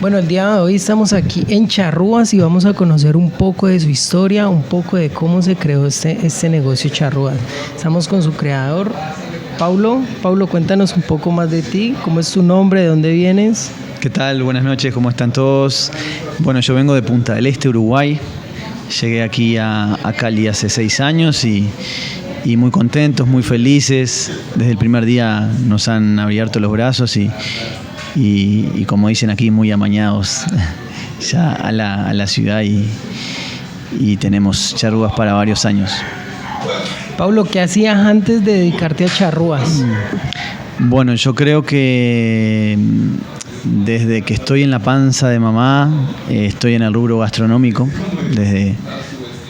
Bueno, el día de hoy estamos aquí en Charrúas y vamos a conocer un poco de su historia, un poco de cómo se creó este negocio Charrúas. Estamos con su creador, Paulo. Paulo, cuéntanos un poco más de ti, cómo es tu nombre, de dónde vienes. ¿Qué tal? Buenas noches, ¿cómo están todos? Bueno, yo vengo de Punta del Este, Uruguay. Llegué aquí a Cali hace 6 años y muy contentos, muy felices. Desde el primer día nos han abierto los brazos y como dicen aquí, muy amañados ya a la ciudad y tenemos Charrúas para varios años. Paulo, ¿qué hacías antes de dedicarte a Charrúas? Bueno, yo creo que desde que estoy en la panza de mamá, estoy en el rubro gastronómico, desde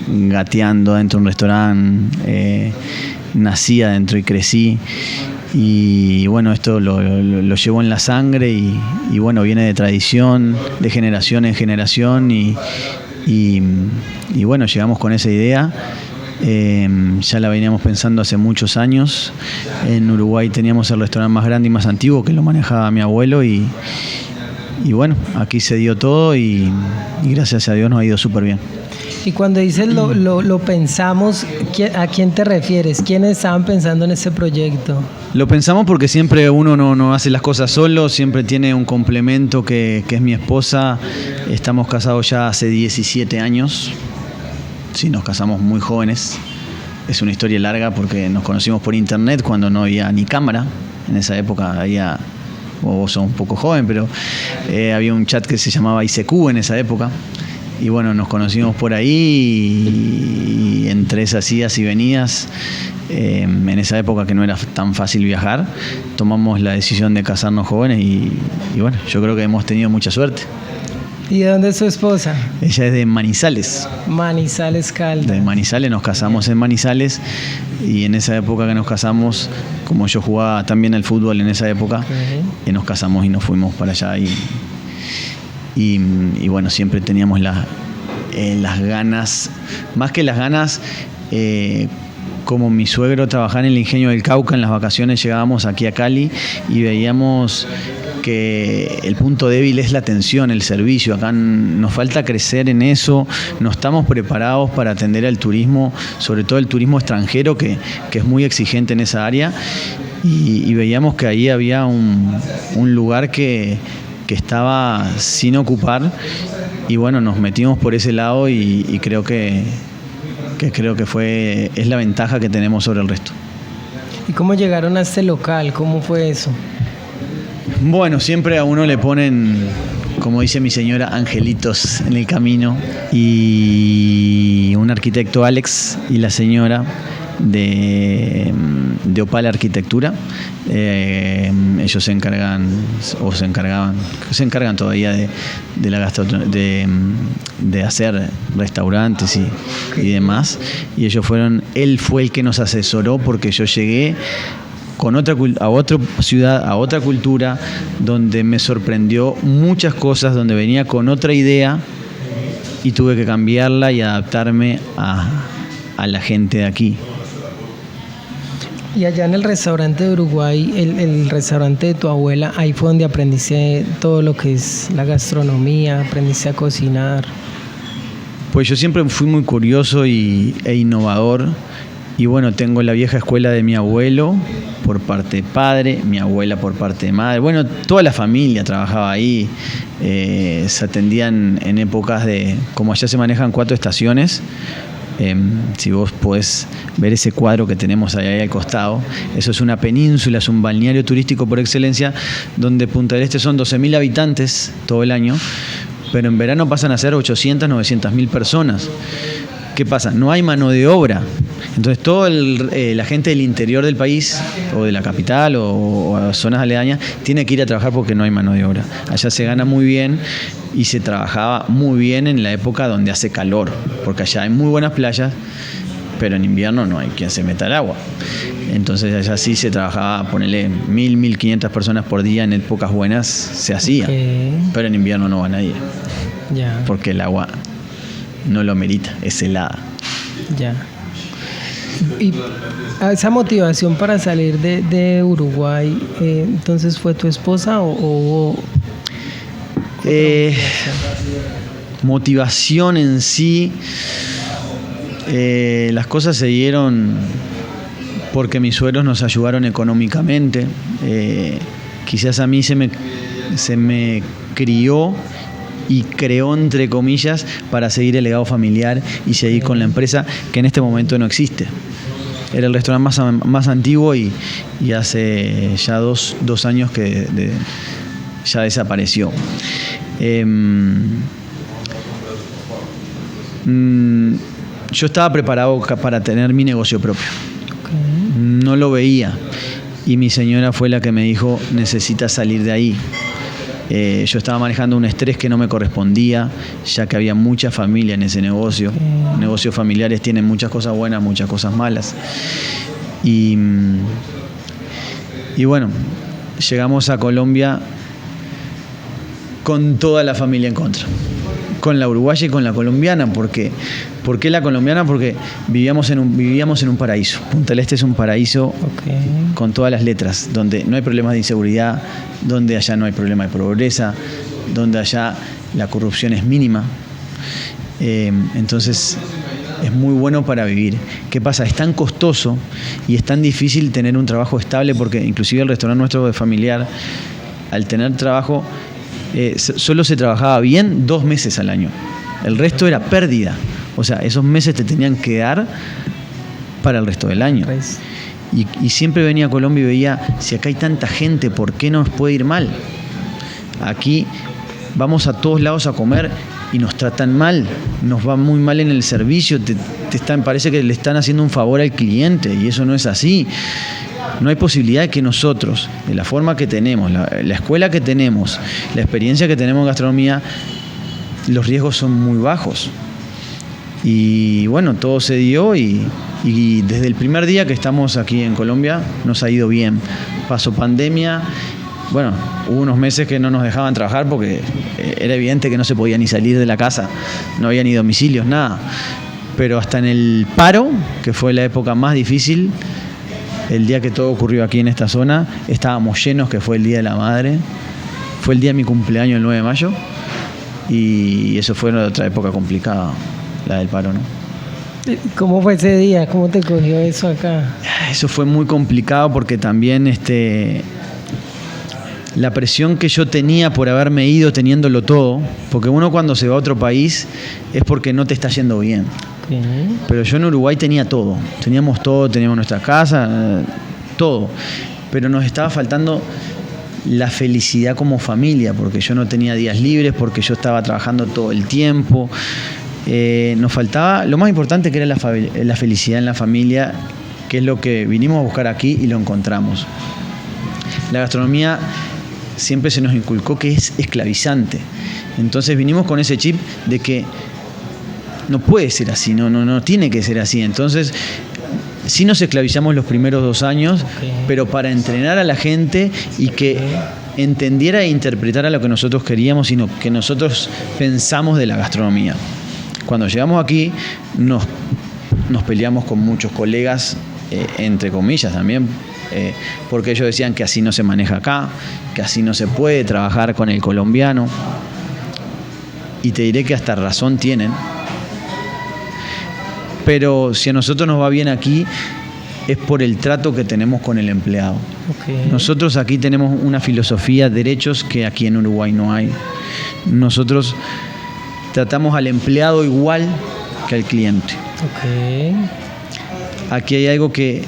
gateando dentro de un restaurante, nací adentro y crecí. Y bueno, esto lo llevo en la sangre y bueno, viene de tradición, de generación en generación y bueno, llegamos con esa idea. Ya la veníamos pensando hace muchos años. En Uruguay teníamos el restaurante más grande y más antiguo que lo manejaba mi abuelo y bueno, aquí se dio todo y gracias a Dios nos ha ido súper bien. Y cuando dices lo pensamos, ¿a quién te refieres? ¿Quiénes estaban pensando en este proyecto? Lo pensamos porque siempre uno no hace las cosas solo, siempre tiene un complemento que es mi esposa. Estamos casados ya hace 17 años. Sí, nos casamos muy jóvenes. Es una historia larga porque nos conocimos por internet cuando no había ni cámara. En esa época había, vos sos un poco joven, pero había un chat que se llamaba ICQ en esa época. Y bueno, nos conocimos por ahí y entre esas idas y venidas, en esa época que no era tan fácil viajar, tomamos la decisión de casarnos jóvenes y bueno, yo creo que hemos tenido mucha suerte. ¿Y de dónde es su esposa? Ella es de Manizales. Manizales, Caldas. De Manizales, nos casamos en Manizales y en esa época que nos casamos, como yo jugaba también al fútbol en esa época, nos casamos y nos fuimos para allá y bueno, siempre teníamos las ganas, más que las ganas, como mi suegro trabajaba en el Ingenio del Cauca, en las vacaciones llegábamos aquí a Cali y veíamos que el punto débil es la atención, el servicio. Acá nos falta crecer en eso, no estamos preparados para atender al turismo, sobre todo el turismo extranjero que es muy exigente en esa área y veíamos que ahí había un lugar que estaba sin ocupar y bueno, nos metimos por ese lado y creo que es la ventaja que tenemos sobre el resto. ¿Y cómo llegaron a este local? ¿Cómo fue eso? Bueno, siempre a uno le ponen, como dice mi señora, angelitos en el camino y un arquitecto, Alex, y la señora de Opal Arquitectura, ellos se encargan todavía de hacer restaurantes y demás, y él fue el que nos asesoró porque yo llegué a otra ciudad, a otra cultura, donde me sorprendió muchas cosas, donde venía con otra idea y tuve que cambiarla y adaptarme a la gente de aquí. Y allá en el restaurante de Uruguay, el restaurante de tu abuela, ahí fue donde aprendiste todo lo que es la gastronomía, aprendiste a cocinar. Pues yo siempre fui muy curioso e innovador. Y bueno, tengo la vieja escuela de mi abuelo por parte de padre, mi abuela por parte de madre. Bueno, toda la familia trabajaba ahí. Se atendían en épocas como allá se manejan 4 estaciones. Si vos podés ver ese cuadro que tenemos ahí al costado, eso es una península, es un balneario turístico por excelencia, donde Punta del Este son 12.000 habitantes todo el año, pero en verano pasan a ser 800, 900.000 personas. ¿Qué pasa? No hay mano de obra. Entonces toda la gente del interior del país o de la capital o a zonas aledañas tiene que ir a trabajar porque no hay mano de obra. Allá se gana muy bien y se trabajaba muy bien en la época donde hace calor, porque allá hay muy buenas playas, pero en invierno no hay quien se meta al agua. Entonces allá sí se trabajaba, ponele 1.000, 1.500 personas por día, en épocas buenas se hacía, pero en invierno no va nadie, porque el agua no lo merita, es helada. Ya. Y esa motivación para salir de Uruguay, entonces, ¿fue tu esposa o Motivación en sí, las cosas se dieron porque mis suegros nos ayudaron económicamente. Quizás a mí se me crió y creó, entre comillas, para seguir el legado familiar y seguir con la empresa, que en este momento no existe. Era el restaurante más antiguo y hace ya dos años que ya desapareció. Yo estaba preparado para tener mi negocio propio. No lo veía. Y mi señora fue la que me dijo, necesitas salir de ahí. Yo estaba manejando un estrés que no me correspondía, ya que había mucha familia en ese negocio. Negocios familiares tienen muchas cosas buenas, muchas cosas malas. Y bueno, llegamos a Colombia con toda la familia en contra. Con la uruguaya y con la colombiana. ¿Por qué la colombiana? Porque vivíamos en un paraíso. Punta del Este es un paraíso con todas las letras, donde no hay problemas de inseguridad, donde allá no hay problema de pobreza, donde allá la corrupción es mínima. Entonces es muy bueno para vivir. ¿Qué pasa? Es tan costoso y es tan difícil tener un trabajo estable, porque inclusive el restaurante nuestro de familiar, al tener trabajo, solo se trabajaba bien 2 meses al año. El resto era pérdida. O sea, esos meses te tenían que dar para el resto del año. Y siempre venía a Colombia y veía, si acá hay tanta gente, ¿por qué nos puede ir mal? Aquí vamos a todos lados a comer y nos tratan mal, nos va muy mal en el servicio, parece que le están haciendo un favor al cliente, y eso no es así. No hay posibilidad de que nosotros, de la forma que tenemos, la escuela que tenemos, la experiencia que tenemos en gastronomía, los riesgos son muy bajos. Y bueno, todo se dio y desde el primer día que estamos aquí en Colombia nos ha ido bien. Pasó pandemia, bueno, hubo unos meses que no nos dejaban trabajar porque era evidente que no se podía ni salir de la casa, no había ni domicilios, nada. Pero hasta en el paro, que fue la época más difícil, el día que todo ocurrió aquí en esta zona, estábamos llenos, que fue el Día de la Madre. Fue el día de mi cumpleaños, el 9 de mayo. Y eso fue otra época complicada, la del paro, ¿no? ¿Cómo fue ese día? ¿Cómo te cogió eso acá? Eso fue muy complicado porque también la presión que yo tenía por haberme ido teniéndolo todo, porque uno cuando se va a otro país es porque no te está yendo bien. Pero yo en Uruguay tenía todo, teníamos nuestra casa, todo, pero nos estaba faltando la felicidad como familia, porque yo no tenía días libres, porque yo estaba trabajando todo el tiempo. Nos faltaba lo más importante, que era la felicidad en la familia, que es lo que vinimos a buscar aquí y lo encontramos. La gastronomía siempre se nos inculcó que es esclavizante, entonces vinimos con ese chip de que no puede ser así, no tiene que ser así. Entonces sí nos esclavizamos los primeros 2 años, pero para entrenar a la gente y que entendiera e interpretara lo que nosotros queríamos y lo que nosotros pensamos de la gastronomía. Cuando llegamos aquí nos peleamos con muchos colegas, entre comillas también, porque ellos decían que así no se maneja acá, que así no se puede trabajar con el colombiano. Y te diré que hasta razón tienen. Pero si a nosotros nos va bien aquí, es por el trato que tenemos con el empleado. Nosotros aquí tenemos una filosofía de derechos que aquí en Uruguay no hay. Nosotros tratamos al empleado igual que al cliente. Aquí hay algo que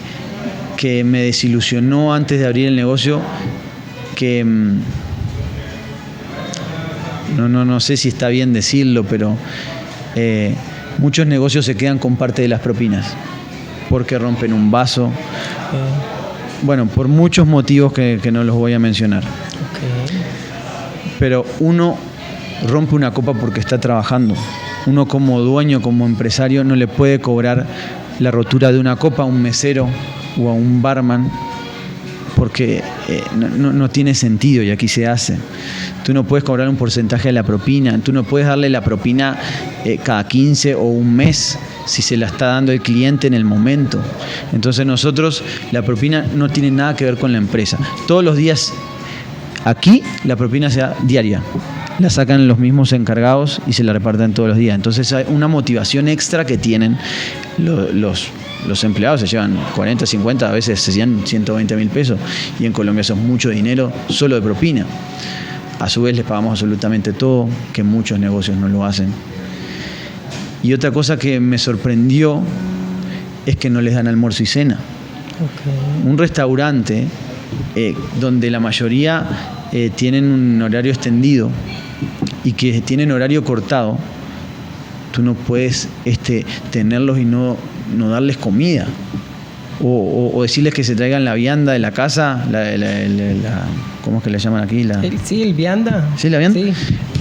me desilusionó antes de abrir el negocio, que no sé si está bien decirlo, pero muchos negocios se quedan con parte de las propinas porque rompen un vaso. Bueno, por muchos motivos que no los voy a mencionar. Pero uno rompe una copa porque está trabajando. Uno como dueño, como empresario, no le puede cobrar la rotura de una copa a un mesero o a un barman, porque no tiene sentido, y aquí se hace. Tú no puedes cobrar un porcentaje de la propina, tú no puedes darle la propina cada 15 o un mes si se la está dando el cliente en el momento. Entonces nosotros, la propina no tiene nada que ver con la empresa. Todos los días Aquí la propina sea diaria. La sacan los mismos encargados y se la reparten todos los días. Entonces hay una motivación extra que tienen los empleados. Se llevan 40, 50, a veces se llevan 120.000 pesos. Y en Colombia eso es mucho dinero solo de propina. A su vez les pagamos absolutamente todo, que muchos negocios no lo hacen. Y otra cosa que me sorprendió es que no les dan almuerzo y cena. Okay. Un restaurante donde la mayoría tienen un horario extendido y que tienen horario cortado, tú no puedes tenerlos y no darles comida. O decirles que se traigan la vianda de la casa, ¿cómo es que le llaman aquí? El vianda. ¿Sí, la vianda? Sí.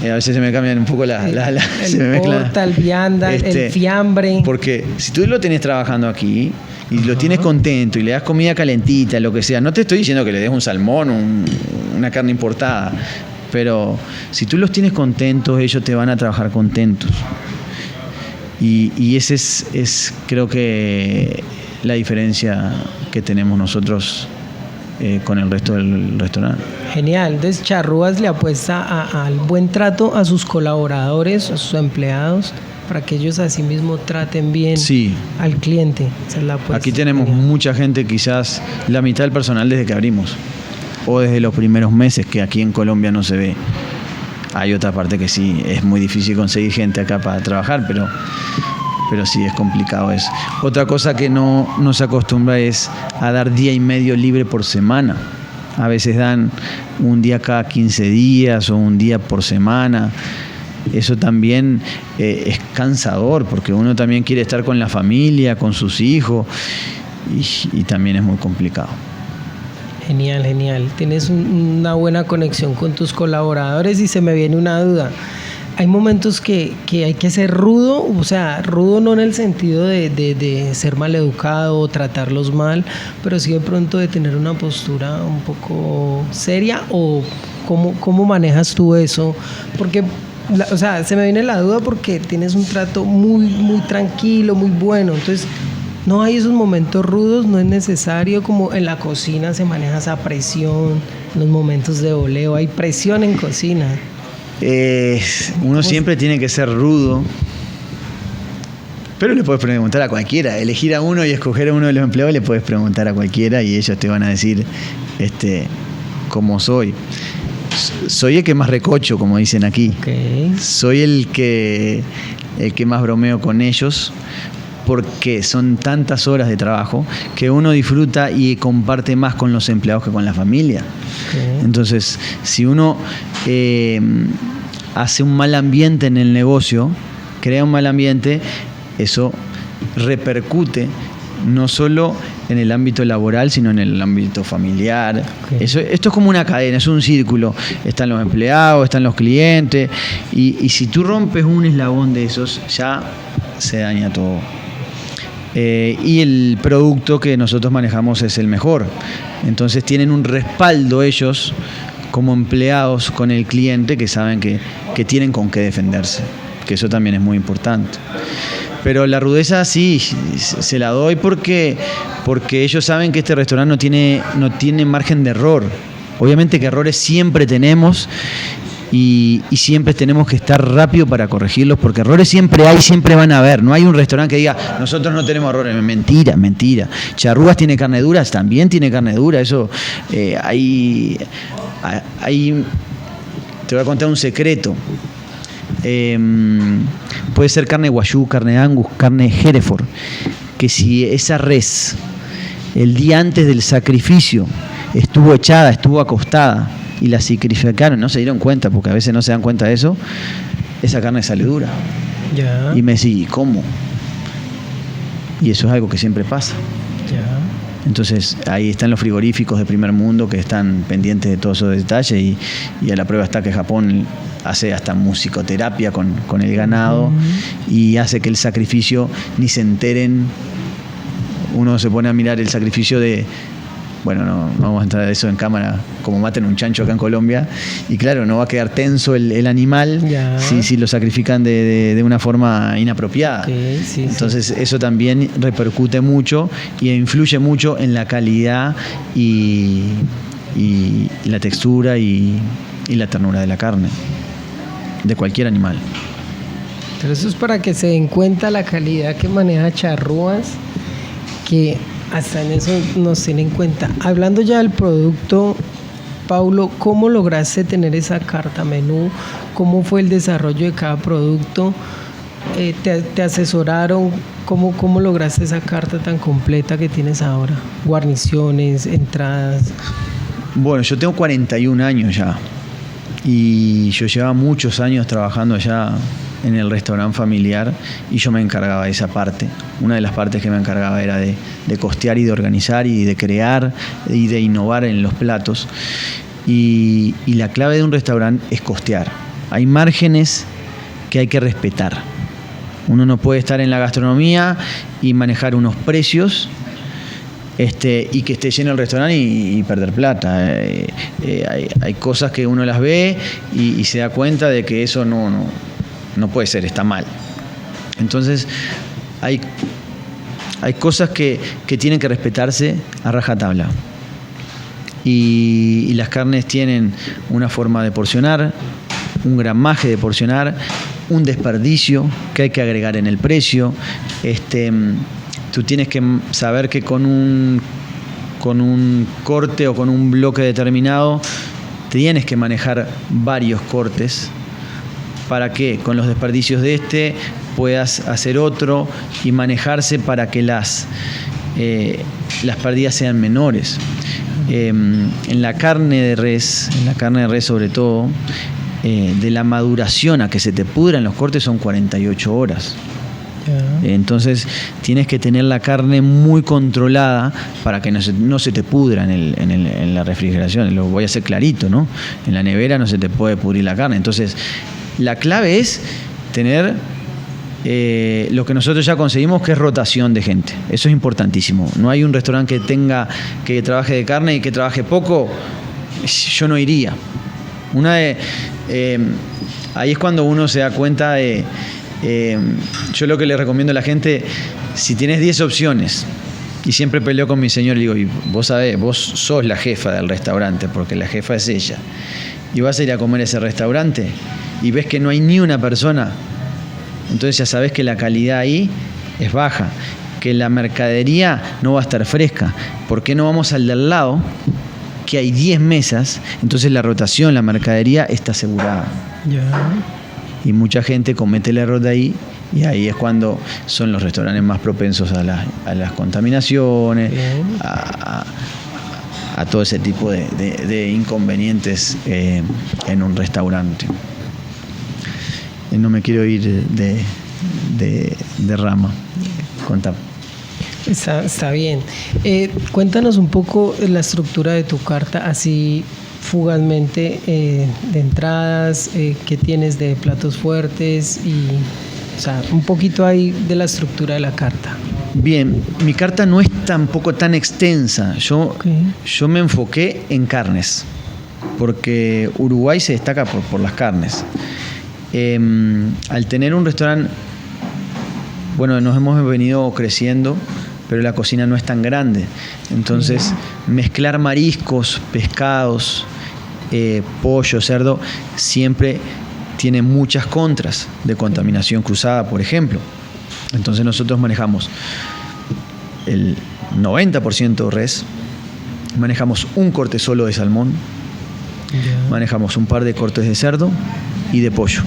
A veces se me cambian un poco el porta, el vianda, el fiambre. Porque si tú lo tenés trabajando aquí y lo tienes contento y le das comida calentita, lo que sea, no te estoy diciendo que le des un salmón, una carne importada, pero si tú los tienes contentos, ellos te van a trabajar contentos. Y ese es creo que la diferencia que tenemos nosotros con el resto del restaurante. Genial. Entonces Charrúas le apuesta al buen trato a sus colaboradores, a sus empleados, para que ellos así mismo traten bien al cliente. Esa es la apuesta. Aquí tenemos mucha gente, quizás la mitad del personal desde que abrimos o desde los primeros meses, que aquí en Colombia no se ve. Hay otra parte que sí, es muy difícil conseguir gente acá para trabajar, pero sí es complicado eso. Otra cosa que no se acostumbra es a dar día y medio libre por semana. A veces dan un día cada 15 días o un día por semana. Eso también es cansador, porque uno también quiere estar con la familia, con sus hijos, y también es muy complicado. Genial, genial. Tienes una buena conexión con tus colaboradores y se me viene una duda. Hay momentos que hay que ser rudo, o sea, rudo no en el sentido de ser maleducado o tratarlos mal, pero sí de pronto de tener una postura un poco seria, o ¿cómo manejas tú eso? Porque, o sea, se me viene la duda porque tienes un trato muy, muy tranquilo, muy bueno, entonces no hay esos momentos rudos, no es necesario, como en la cocina se maneja esa presión, en los momentos de voleo, hay presión en cocina. Uno siempre tiene que ser rudo, pero le puedes preguntar a cualquiera, elegir a uno y escoger a uno de los empleados, le puedes preguntar a cualquiera y ellos te van a decir cómo soy. Soy el que más recocho, como dicen aquí. Okay. Soy el que más bromeo con ellos, porque son tantas horas de trabajo que uno disfruta y comparte más con los empleados que con la familia. Okay. Entonces, si uno hace un mal ambiente en el negocio, crea un mal ambiente, eso repercute no solo en el ámbito laboral, sino en el ámbito familiar. Okay. Esto es como una cadena, es un círculo. Están los empleados, están los clientes, y si tú rompes un eslabón de esos, ya se daña todo. Y el producto que nosotros manejamos es el mejor. Entonces tienen un respaldo ellos como empleados con el cliente, que saben que tienen con qué defenderse, que eso también es muy importante. Pero la rudeza sí se la doy porque ellos saben que este restaurante no tiene margen de error. Obviamente que errores siempre tenemos, y siempre tenemos que estar rápido para corregirlos, porque errores siempre hay, siempre van a haber. No hay un restaurante que diga, nosotros no tenemos errores. Mentira. Charrúas tiene carne dura, también tiene carne dura. Eso, hay te voy a contar un secreto. Puede ser carne guayú, carne angus, carne hereford, que si esa res el día antes del sacrificio estuvo echada, estuvo acostada, y la sacrificaron, no se dieron cuenta, porque a veces no se dan cuenta de eso, esa carne sale dura. Ya. Y me decís, ¿cómo? Y eso es algo que siempre pasa. Ya. Entonces ahí están los frigoríficos de primer mundo que están pendientes de todos esos detalles, y a la prueba está que Japón hace hasta musicoterapia con el ganado, y hace que el sacrificio ni se enteren. Uno se pone a mirar el sacrificio bueno, no vamos a entrar a eso en cámara, como maten un chancho acá en Colombia, y claro, no va a quedar tenso el animal si lo sacrifican de una forma inapropiada. Sí, entonces eso también repercute mucho y influye mucho en la calidad y y la textura y la ternura de la carne, de cualquier animal. Pero eso es para que se den cuenta la calidad que maneja Charrúas, que hasta en eso nos tiene en cuenta. Hablando ya del producto, Paulo, ¿cómo lograste tener esa carta menú? ¿Cómo fue el desarrollo de cada producto? ¿Te asesoraron? ¿Cómo lograste esa carta tan completa que tienes ahora? Guarniciones, entradas. Bueno, yo tengo 41 años ya y yo llevaba muchos años trabajando allá en el restaurante familiar y yo me encargaba de esa parte. Una de las partes que me encargaba era de costear y de organizar y de crear y de innovar en los platos. Y la clave de un restaurante es costear. Hay márgenes que hay que respetar. Uno no puede estar en la gastronomía y manejar unos precios y que esté lleno el restaurante y perder plata. Hay cosas que uno las ve y se da cuenta de que eso no puede ser, está mal. Entonces hay cosas que tienen que respetarse a rajatabla. Y las carnes tienen una forma de porcionar, un gramaje de porcionar, un desperdicio que hay que agregar en el precio. Tú tienes que saber que con un corte o con un bloque determinado tienes que manejar varios cortes para que con los desperdicios de puedas hacer otro y manejarse para que las pérdidas sean menores. En la carne de res sobre todo, de la maduración a que se te pudran los cortes son 48 horas. Entonces tienes que tener la carne muy controlada para que no se te pudra en la refrigeración. Lo voy a hacer clarito, ¿no? En la nevera no se te puede pudrir la carne. Entonces la clave es tener lo que nosotros ya conseguimos, que es rotación de gente. Eso es importantísimo. No hay un restaurante que trabaje de carne y que trabaje poco. Yo no iría. Ahí es cuando uno se da cuenta de... yo lo que le recomiendo a la gente, si tienes 10 opciones, y siempre peleo con mi señor, le digo, y vos sabés, vos sos la jefa del restaurante, porque la jefa es ella, y vas a ir a comer a ese restaurante y ves que no hay ni una persona, entonces ya sabés que la calidad ahí es baja, que la mercadería no va a estar fresca. ¿Por qué no vamos al del lado, que hay 10 mesas? Entonces la rotación, la mercadería está asegurada. Y mucha gente comete el error de ahí, y ahí es cuando son los restaurantes más propensos a las contaminaciones, a todo ese tipo de inconvenientes en un restaurante. No me quiero ir de rama. Contame. Está bien. Cuéntanos un poco la estructura de tu carta, así fugazmente, de entradas, qué tienes de platos fuertes un poquito ahí de la estructura de la carta. Bien, mi carta no es tampoco tan extensa. Yo me enfoqué en carnes, porque Uruguay se destaca por las carnes. Al tener un restaurante, bueno, nos hemos venido creciendo, pero la cocina no es tan grande. Entonces, mezclar mariscos, pescados, pollo, cerdo, siempre tiene muchas contras de contaminación cruzada, por ejemplo. Entonces nosotros manejamos el 90% res, manejamos un corte solo de salmón, manejamos un par de cortes de cerdo y de pollo.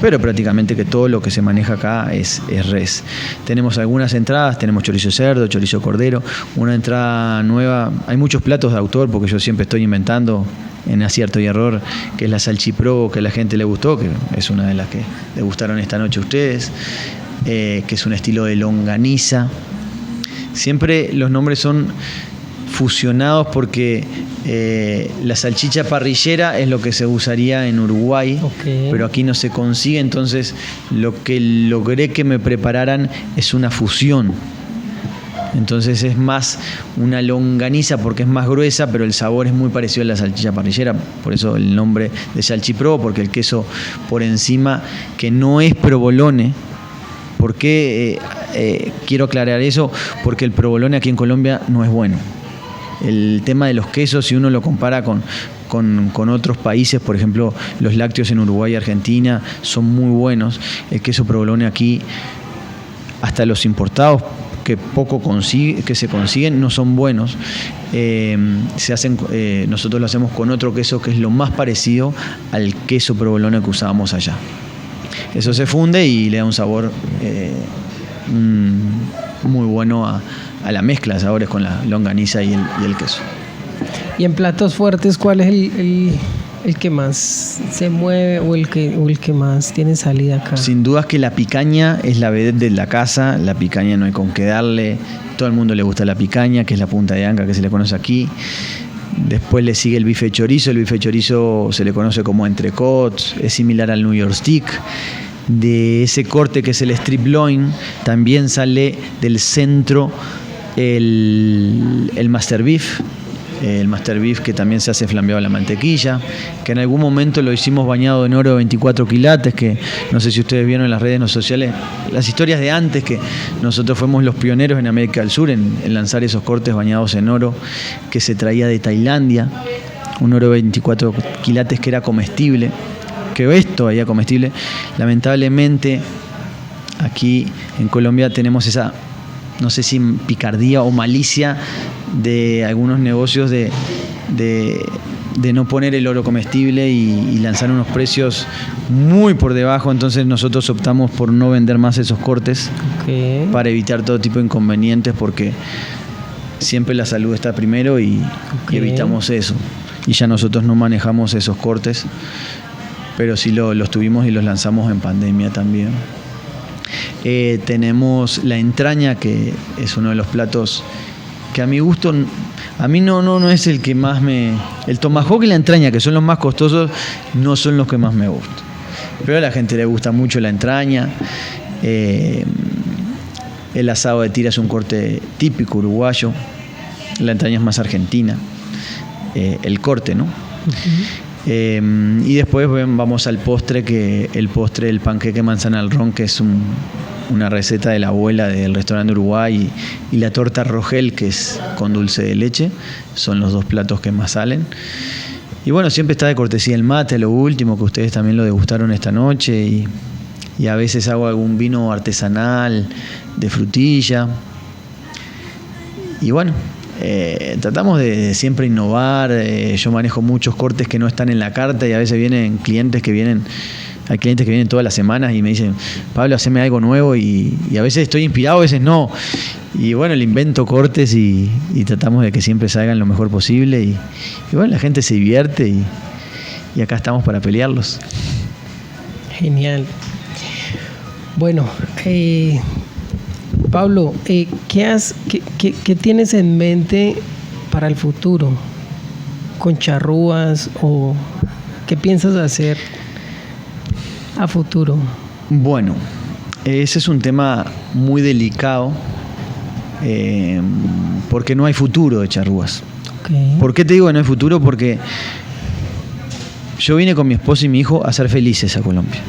Pero prácticamente que todo lo que se maneja acá es res. Tenemos algunas entradas, tenemos chorizo de cerdo, chorizo de cordero, una entrada nueva. Hay muchos platos de autor, porque yo siempre estoy inventando en acierto y error, que es la salchipro, que a la gente le gustó, que es una de las que le gustaron esta noche a ustedes, que es un estilo de longaniza. Siempre los nombres son fusionados porque la salchicha parrillera es lo que se usaría en Uruguay, pero aquí no se consigue. Entonces lo que logré que me prepararan es una fusión. Entonces es más una longaniza porque es más gruesa, pero el sabor es muy parecido a la salchicha parrillera. Por eso el nombre de salchipro, porque el queso por encima, que no es provolone. ¿Por qué quiero aclarar eso? Porque el provolone aquí en Colombia no es bueno. El tema de los quesos, si uno lo compara con otros países, por ejemplo, los lácteos en Uruguay y Argentina son muy buenos. El queso provolone aquí, hasta los importados que se consiguen, no son buenos. Nosotros lo hacemos con otro queso que es lo más parecido al queso provolone que usábamos allá. Eso se funde y le da un sabor muy bueno a la mezcla de sabores con la longaniza y el queso. Y en platos fuertes, ¿cuál es el que más se mueve o el que más tiene salida acá? Sin dudas que la picaña es la vedette de la casa. La picaña no hay con qué darle. Todo el mundo le gusta la picaña, que es la punta de anca que se le conoce aquí. Después le sigue el bife chorizo. El bife chorizo se le conoce como entrecôte, es similar al New York Stick. De ese corte que es el strip loin, también sale del centro el master beef. El master beef, que también se hace flambeado a la mantequilla, que en algún momento lo hicimos bañado en oro de 24 quilates, que no sé si ustedes vieron en las redes sociales las historias de antes, que nosotros fuimos los pioneros en América del Sur en lanzar esos cortes bañados en oro, que se traía de Tailandia, un oro de 24 quilates que era comestible, que es todavía comestible. Lamentablemente aquí en Colombia tenemos esa, no sé si picardía o malicia de algunos negocios de no poner el oro comestible y lanzar unos precios muy por debajo. Entonces nosotros optamos por no vender más esos cortes, para evitar todo tipo de inconvenientes, porque siempre la salud está primero y evitamos eso. Y ya nosotros no manejamos esos cortes, pero sí los tuvimos y los lanzamos en pandemia también. Tenemos la entraña, que es uno de los platos que a mi gusto, a mí no es el que más el tomahawk y la entraña, que son los más costosos, no son los que más me gustan. Pero a la gente le gusta mucho la entraña. El asado de tira es un corte típico uruguayo. La entraña es más argentina. El corte, ¿no? Uh-huh. Y después vamos al postre, que el postre del panqueque manzana al ron, que es una receta de la abuela del restaurante Uruguay, y la torta Rogel, que es con dulce de leche. Son los dos platos que más salen. Y bueno, siempre está de cortesía el mate, lo último, que ustedes también lo degustaron esta noche, y a veces hago algún vino artesanal de frutilla. Y bueno, tratamos de siempre innovar. Yo manejo muchos cortes que no están en la carta, y a veces hay clientes que vienen todas las semanas y me dicen: Pablo, haceme algo nuevo, y a veces estoy inspirado, a veces no. Y bueno, le invento cortes y tratamos de que siempre salgan lo mejor posible, y bueno, la gente se divierte, y acá estamos para pelearlos. Genial. Bueno, Pablo, ¿qué tienes en mente para el futuro con Charrúas, o qué piensas hacer a futuro? Bueno, ese es un tema muy delicado, porque no hay futuro de Charrúas. Okay. ¿Por qué te digo que no hay futuro? Porque yo vine con mi esposa y mi hijo a ser felices a Colombia.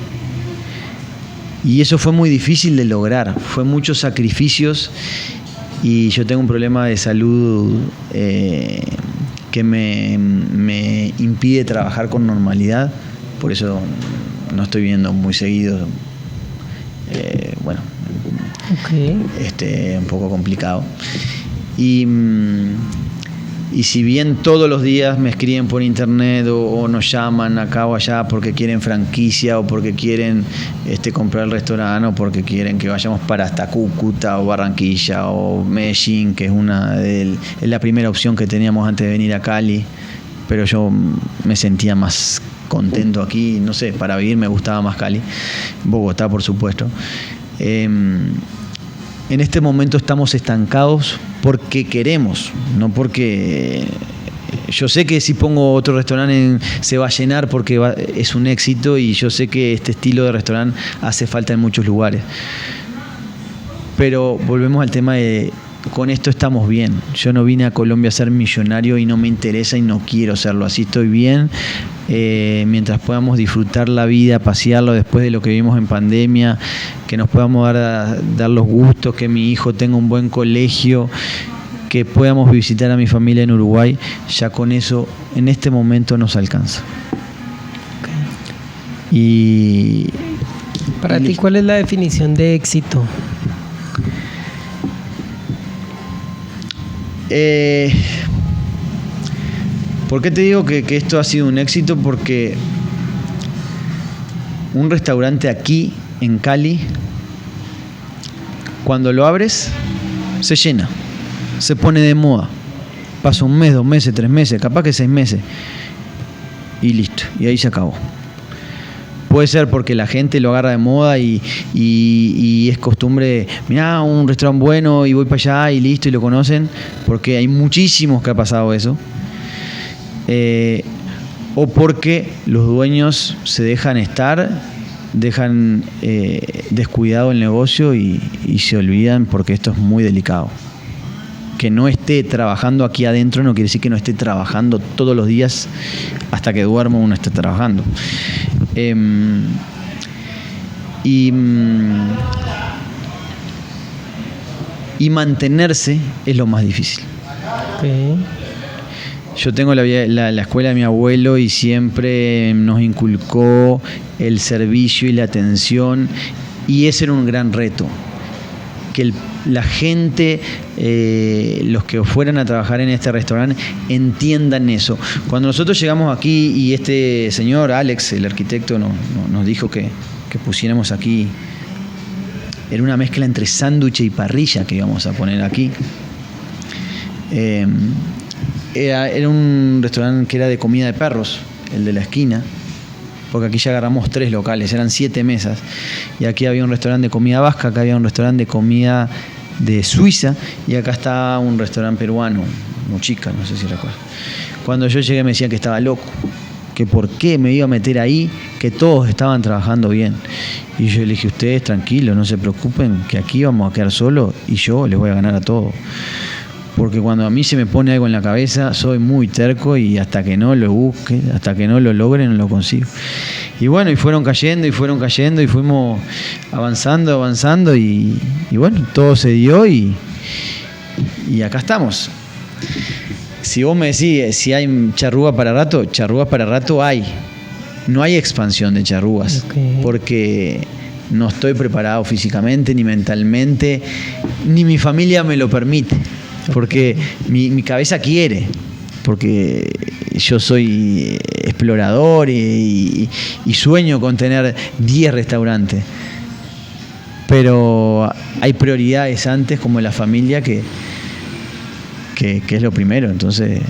Y eso fue muy difícil de lograr, fue muchos sacrificios, y yo tengo un problema de salud que me impide trabajar con normalidad, por eso no estoy viendo muy seguido. Bueno, un poco complicado. Y si bien todos los días me escriben por internet o nos llaman acá o allá porque quieren franquicia, o porque quieren comprar el restaurante, o porque quieren que vayamos para hasta Cúcuta o Barranquilla o Medellín, que es la primera opción que teníamos antes de venir a Cali, pero yo me sentía más contento aquí, no sé, para vivir me gustaba más Cali, Bogotá por supuesto. En este momento estamos estancados porque queremos, no porque... Yo sé que si pongo otro restaurante se va a llenar porque es un éxito, y yo sé que este estilo de restaurante hace falta en muchos lugares. Pero volvemos al tema de... Con esto estamos bien. Yo no vine a Colombia a ser millonario y no me interesa y no quiero serlo. Así estoy bien. Mientras podamos disfrutar la vida, pasearlo después de lo que vivimos en pandemia, que nos podamos dar los gustos, que mi hijo tenga un buen colegio, que podamos visitar a mi familia en Uruguay, ya con eso en este momento nos alcanza. Y para ti, ¿cuál es la definición de éxito? ¿Por qué te digo que esto ha sido un éxito? Porque un restaurante aquí en Cali, cuando lo abres, se llena, se pone de moda. Pasa un mes, 2 meses, 3 meses, capaz que 6 meses. Y listo, y ahí se acabó. Puede ser porque la gente lo agarra de moda y es costumbre, mirá, un restaurante bueno y voy para allá y listo, y lo conocen, porque hay muchísimos que ha pasado eso. O porque los dueños se dejan estar, dejan descuidado el negocio y se olvidan, porque esto es muy delicado. Que no esté trabajando aquí adentro no quiere decir que no esté trabajando todos los días, hasta que duermo uno está trabajando. Y mantenerse es lo más difícil. Okay. Yo tengo la escuela de mi abuelo y siempre nos inculcó el servicio y la atención, y ese era un gran reto, que la gente, los que fueran a trabajar en este restaurante, entiendan eso. Cuando nosotros llegamos aquí y este señor Alex, el arquitecto, nos dijo que pusiéramos aquí, era una mezcla entre sándwich y parrilla que íbamos a poner aquí. Era un restaurante que era de comida de perros, el de la esquina, porque aquí ya agarramos 3 locales, eran 7 mesas, y aquí había un restaurante de comida vasca, acá había un restaurante de comida de Suiza, y acá está un restaurante peruano, Mochica, no sé si recuerdo. Cuando yo llegué me decían que estaba loco, que por qué me iba a meter ahí, que todos estaban trabajando bien. Y yo le dije, ustedes tranquilos, no se preocupen, que aquí vamos a quedar solos y yo les voy a ganar a todos. Porque cuando a mí se me pone algo en la cabeza, soy muy terco, y hasta que no lo busque, hasta que no lo logre, no lo consigo. Y bueno, y fueron cayendo, y fuimos avanzando, y bueno, todo se dio, y acá estamos. Si vos me decís si hay charrúas para rato hay. No hay expansión de charrúas, okay, porque no estoy preparado físicamente, ni mentalmente, ni mi familia me lo permite. Porque mi cabeza quiere, porque yo soy explorador y sueño con tener 10 restaurantes. Pero hay prioridades antes, como la familia, que es lo primero. Entonces,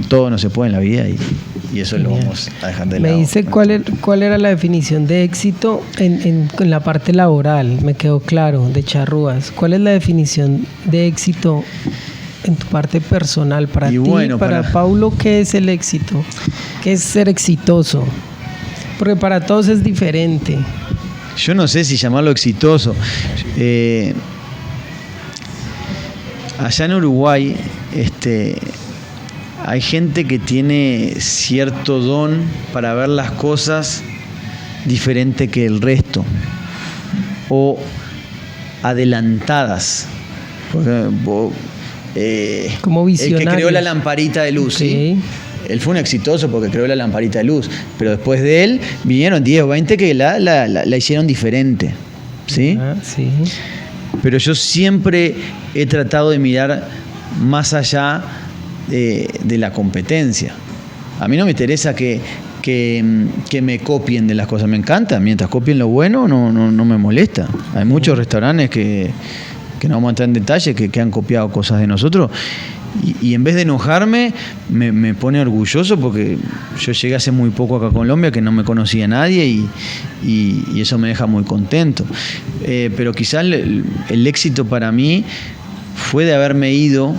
todo no se puede en la vida, y eso lo vamos a dejar de lado. Me dice cuál era la definición de éxito en la parte laboral, me quedó claro, de charrúas. ¿Cuál es la definición de éxito en tu parte personal? Para ti, bueno, para Paulo, ¿qué es el éxito? ¿Qué es ser exitoso? Porque para todos es diferente. Yo no sé si llamarlo exitoso. Allá en Uruguay, hay gente que tiene cierto don para ver las cosas diferente que el resto, o adelantadas. Como visionarios. El que creó la lamparita de luz, okay, ¿sí? Él fue un exitoso porque creó la lamparita de luz, pero después de él vinieron 10 o 20 que la hicieron diferente, ¿sí? Sí. Pero yo siempre he tratado de mirar más allá de la competencia. A mí no me interesa que me copien de las cosas, me encanta. Mientras copien lo bueno, no me molesta. Hay muchos restaurantes que no vamos a entrar en detalle, que han copiado cosas de nosotros, y en vez de enojarme, me pone orgulloso, porque yo llegué hace muy poco acá a Colombia, que no me conocía nadie, y eso me deja muy contento. Pero quizás el éxito para mí fue de haberme ido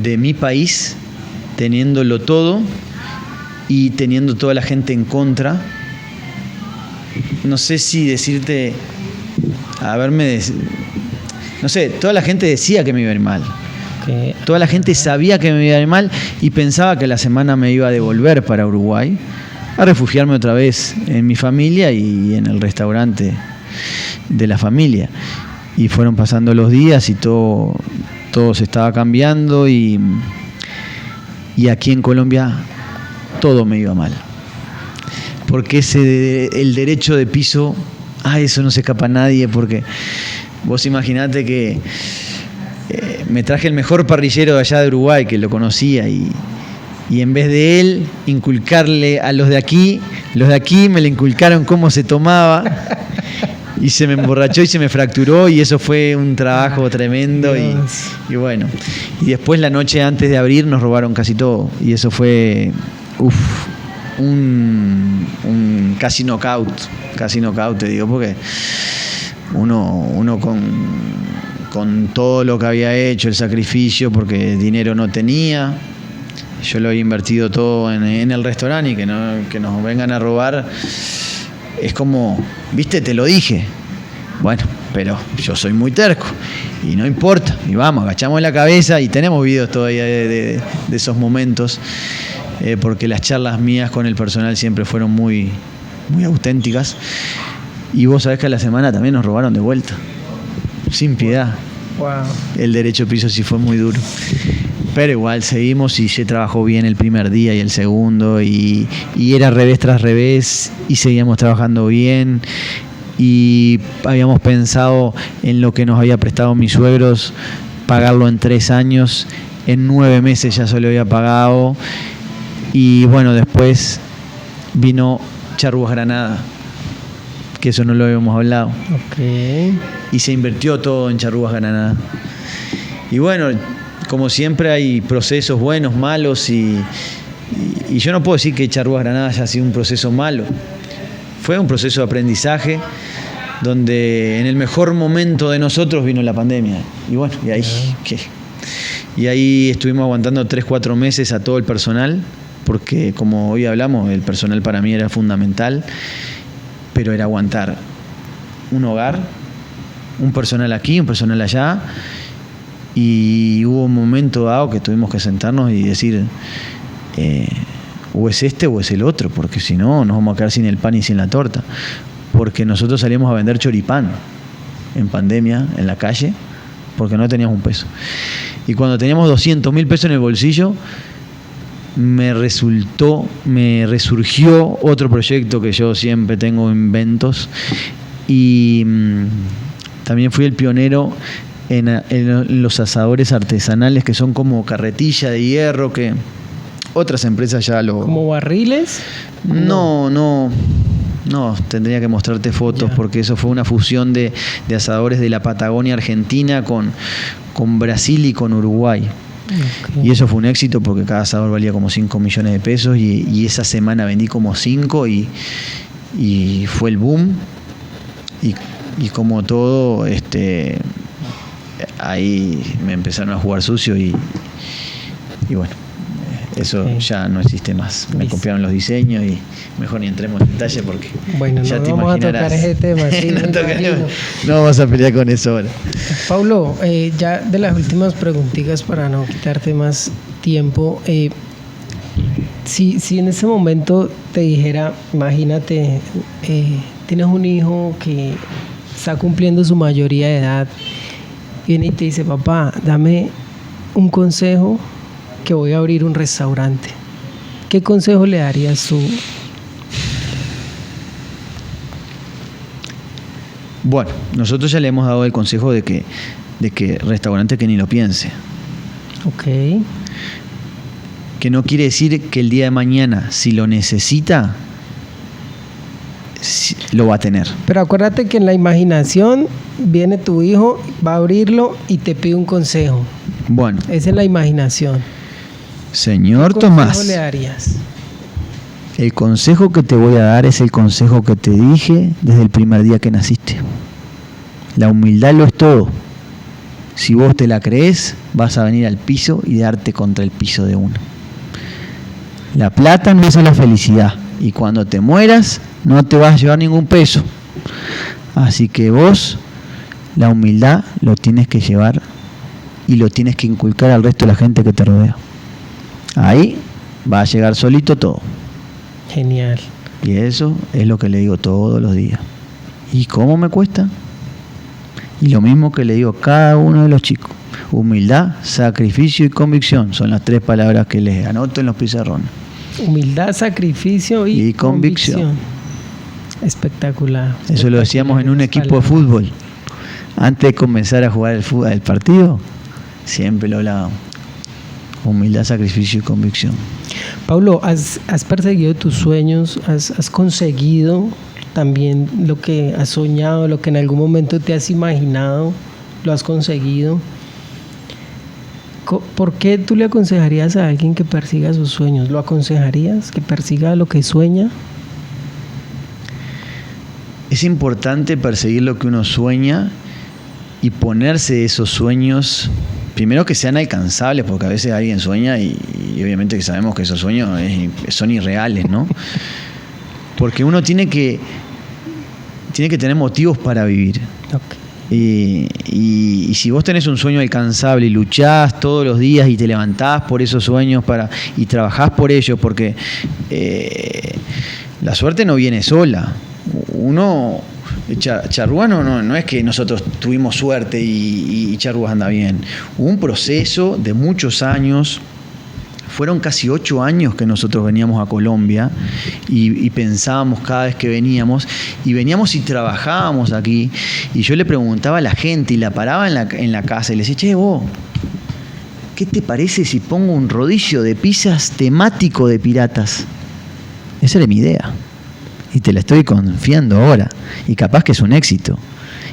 de mi país teniéndolo todo y teniendo toda la gente en contra. No sé si decirte, no sé, toda la gente decía que me iba a ir mal. Toda la gente sabía que me iba a ir mal, y pensaba que la semana me iba a devolver para Uruguay a refugiarme otra vez en mi familia y en el restaurante de la familia. Y fueron pasando los días y todo todo se estaba cambiando y aquí en Colombia todo me iba mal. Porque el derecho de piso, eso no se escapa a nadie, porque vos imaginate que me traje el mejor parrillero de allá de Uruguay, que lo conocía, y en vez de él inculcarle a los de aquí me le inculcaron cómo se tomaba, y se me emborrachó y se me fracturó, y eso fue un trabajo tremendo. Y bueno, y después la noche antes de abrir nos robaron casi todo, y eso fue un casi knockout, te digo, porque uno con todo lo que había hecho, el sacrificio, porque dinero no tenía, yo lo había invertido todo en el restaurante, y que nos vengan a robar es como, viste, te lo dije. Bueno, pero yo soy muy terco y no importa, y vamos, agachamos la cabeza, y tenemos videos todavía de esos momentos, porque las charlas mías con el personal siempre fueron muy, muy auténticas. Y vos sabés que a la semana también nos robaron de vuelta, sin piedad. Wow. El derecho de piso sí fue muy duro, pero igual seguimos, y se trabajó bien el primer día y el segundo, y era revés tras revés, y seguíamos trabajando bien, y habíamos pensado en lo que nos había prestado mis suegros, pagarlo en 3 años, en 9 meses ya se lo había pagado. Y bueno, después vino Charrúas Granada, que eso no lo habíamos hablado. Okay. Y se invirtió todo en Charrúas Granada. Y bueno, como siempre hay procesos buenos, malos, y yo no puedo decir que Charrúas Granada haya sido un proceso malo. Fue un proceso de aprendizaje, donde en el mejor momento de nosotros vino la pandemia. Y bueno, y ahí, ¿qué? Y ahí estuvimos aguantando 3-4 meses a todo el personal, porque como hoy hablamos, el personal para mí era fundamental, pero era aguantar un hogar, un personal aquí, un personal allá, y hubo un momento dado que tuvimos que sentarnos y decir, o es este o es el otro, porque si no nos vamos a quedar sin el pan y sin la torta, porque nosotros salíamos a vender choripán en pandemia, en la calle, porque no teníamos un peso. Y cuando teníamos 200.000 pesos en el bolsillo, me resurgió otro proyecto que yo siempre tengo inventos, y también fui el pionero en los asadores artesanales, que son como carretilla de hierro, que otras empresas ya lo... ¿Como barriles? No, tendría que mostrarte fotos, porque eso fue una fusión de asadores de la Patagonia Argentina con Brasil y con Uruguay. Okay. Y eso fue un éxito, porque cada asador valía como 5 millones de pesos, y esa semana vendí como 5, y fue el boom, y como todo, ahí me empezaron a jugar sucio, y bueno, eso ya no existe más. Me copiaron los diseños, y mejor ni entremos en detalle, porque bueno, ya no te vamos imaginarás. A tocar ese tema. Sí, no vamos a pelear con eso ahora. Paulo, ya de las últimas preguntitas, para no quitarte más tiempo, si en ese momento te dijera, imagínate, tienes un hijo que está cumpliendo su mayoría de edad, viene y te dice, papá, dame un consejo, que voy a abrir un restaurante. ¿Qué consejo le darías tú? Bueno, nosotros ya le hemos dado el consejo de que restaurante, que ni lo piense. Ok. Que no quiere decir que el día de mañana, si lo necesita, lo va a tener. Pero acuérdate que en la imaginación viene tu hijo, va a abrirlo y te pide un consejo. Bueno. Esa es la imaginación. Señor ¿Qué Tomás, consejo le darías? El consejo que te voy a dar es el consejo que te dije desde el primer día que naciste. La humildad lo es todo. Si vos te la crees, vas a venir al piso y darte contra el piso de uno. La plata no es la felicidad, y cuando te mueras no te vas a llevar ningún peso. Así que vos, la humildad lo tienes que llevar, y lo tienes que inculcar al resto de la gente que te rodea. Ahí va a llegar solito todo. Genial. Y eso es lo que le digo todos los días. ¿Y cómo me cuesta? Y lo mismo que le digo a cada uno de los chicos. Humildad, sacrificio y convicción son las 3 palabras que les anoto en los pizarrones. Humildad, sacrificio y convicción. Espectacular. Eso lo decíamos en un equipo de fútbol. Antes de comenzar a jugar el partido, siempre lo hablábamos. Humildad, sacrificio y convicción. Pablo, ¿has perseguido tus sueños? ¿Has conseguido también lo que has soñado, lo que en algún momento te has imaginado? ¿Lo has conseguido? ¿Por qué tú le aconsejarías a alguien que persiga sus sueños? ¿Lo aconsejarías que persiga lo que sueña? Es importante perseguir lo que uno sueña y ponerse esos sueños, primero que sean alcanzables, porque a veces alguien sueña y obviamente que sabemos que esos sueños son irreales, ¿no? Porque uno tiene que tener motivos para vivir. Okay. Y si vos tenés un sueño alcanzable y luchás todos los días y te levantás por esos sueños y trabajás por ellos, porque la suerte no viene sola. Uno, Charrúa no es que nosotros tuvimos suerte y Charrúa anda bien. Hubo un proceso de muchos años. Fueron casi 8 años que nosotros veníamos a Colombia y pensábamos cada vez que veníamos y trabajábamos aquí. Y yo le preguntaba a la gente y la paraba en la casa y le decía, che, vos, ¿qué te parece si pongo un rodillo de pizzas temático de piratas? Esa era mi idea. Y te la estoy confiando ahora. Y capaz que es un éxito.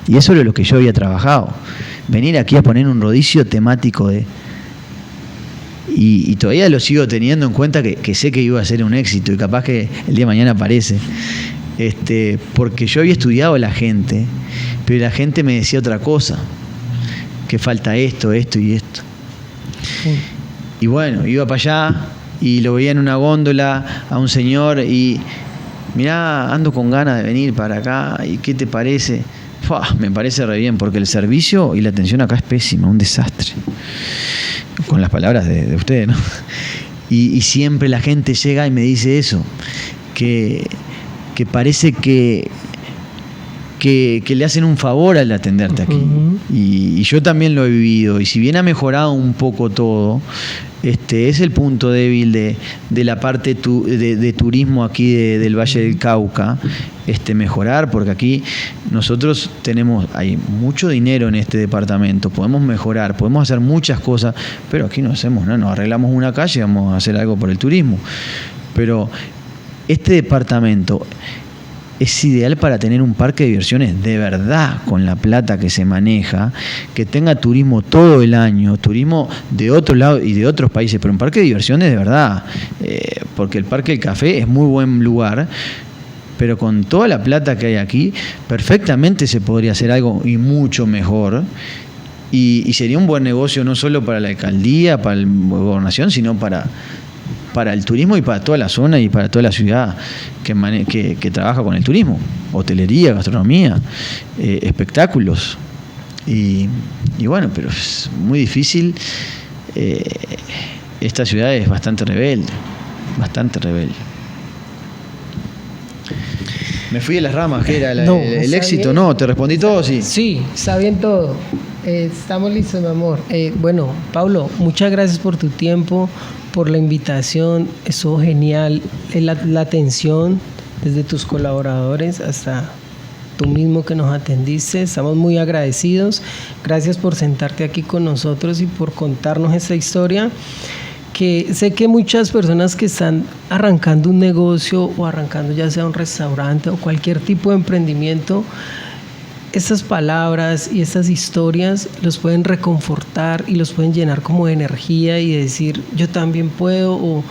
Y eso es lo que yo había trabajado. Venir aquí a poner un rodillo temático de... Y todavía lo sigo teniendo en cuenta que sé que iba a ser un éxito y capaz que el día de mañana aparece. Porque yo había estudiado a la gente, pero la gente me decía otra cosa, que falta esto y esto. Sí. Y bueno, iba para allá y lo veía en una góndola a un señor y mirá, ando con ganas de venir para acá, ¿y qué te parece? Me parece re bien, porque el servicio y la atención acá es pésima, un desastre. Con las palabras de ustedes, ¿no? Y siempre la gente llega y me dice eso, que parece que le hacen un favor al atenderte aquí. Uh-huh. Y yo también lo he vivido, y si bien ha mejorado un poco todo, es el punto débil de la parte de turismo aquí del Valle del Cauca, mejorar, porque aquí nosotros hay mucho dinero en este departamento, podemos mejorar, podemos hacer muchas cosas, pero aquí no hacemos nada, nos arreglamos una calle y vamos a hacer algo por el turismo. Pero este departamento es ideal para tener un parque de diversiones de verdad, con la plata que se maneja, que tenga turismo todo el año, turismo de otro lado y de otros países, pero un parque de diversiones de verdad, porque el Parque del Café es muy buen lugar, pero con toda la plata que hay aquí, perfectamente se podría hacer algo y mucho mejor, y sería un buen negocio no solo para la alcaldía, para la gobernación, sino para el turismo y para toda la zona y para toda la ciudad que trabaja con el turismo, hotelería, gastronomía, espectáculos. Y bueno, pero es muy difícil. Esta ciudad es bastante rebelde. Me fui de las ramas, ¿qué era? ¿El éxito? Bien. No, te respondí todo, sí. Sí, está bien todo. Estamos listos, mi amor. Bueno, Pablo, muchas gracias por tu tiempo, por la invitación. Estuvo genial la atención desde tus colaboradores hasta tú mismo que nos atendiste. Estamos muy agradecidos. Gracias por sentarte aquí con nosotros y por contarnos esta historia, que sé que muchas personas que están arrancando un negocio o arrancando ya sea un restaurante o cualquier tipo de emprendimiento, estas palabras y estas historias los pueden reconfortar y los pueden llenar como de energía y decir, yo también puedo,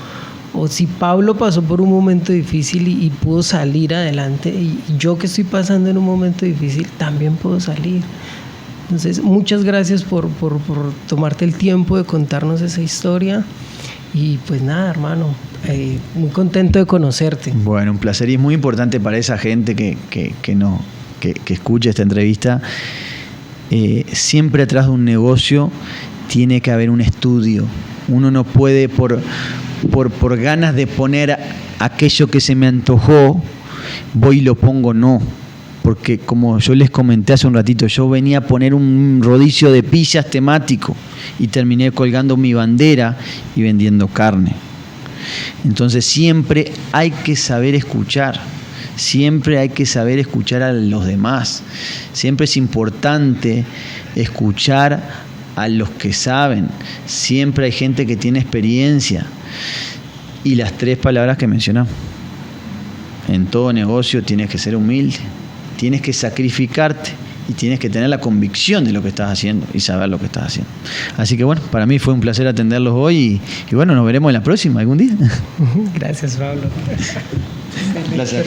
o si Pablo pasó por un momento difícil y pudo salir adelante, y yo que estoy pasando en un momento difícil también puedo salir. Entonces, muchas gracias por tomarte el tiempo de contarnos esa historia. Y pues nada, hermano, muy contento de conocerte. Bueno, un placer, y es muy importante para esa gente que escuche esta entrevista. Siempre atrás de un negocio tiene que haber un estudio. Uno no puede por ganas de poner aquello que se me antojó, voy y lo pongo, no. porque como yo les comenté hace un ratito, yo venía a poner un rodicio de pizzas temático y terminé colgando mi bandera y vendiendo carne. Entonces siempre hay que saber escuchar, siempre hay que saber escuchar a los demás, siempre es importante escuchar a los que saben, siempre hay gente que tiene experiencia. Y las 3 palabras que mencionamos: en todo negocio tienes que ser humilde, tienes que sacrificarte y tienes que tener la convicción de lo que estás haciendo y saber lo que estás haciendo. Así que bueno, para mí fue un placer atenderlos hoy y bueno, nos veremos en la próxima algún día. Gracias, Pablo. Un placer.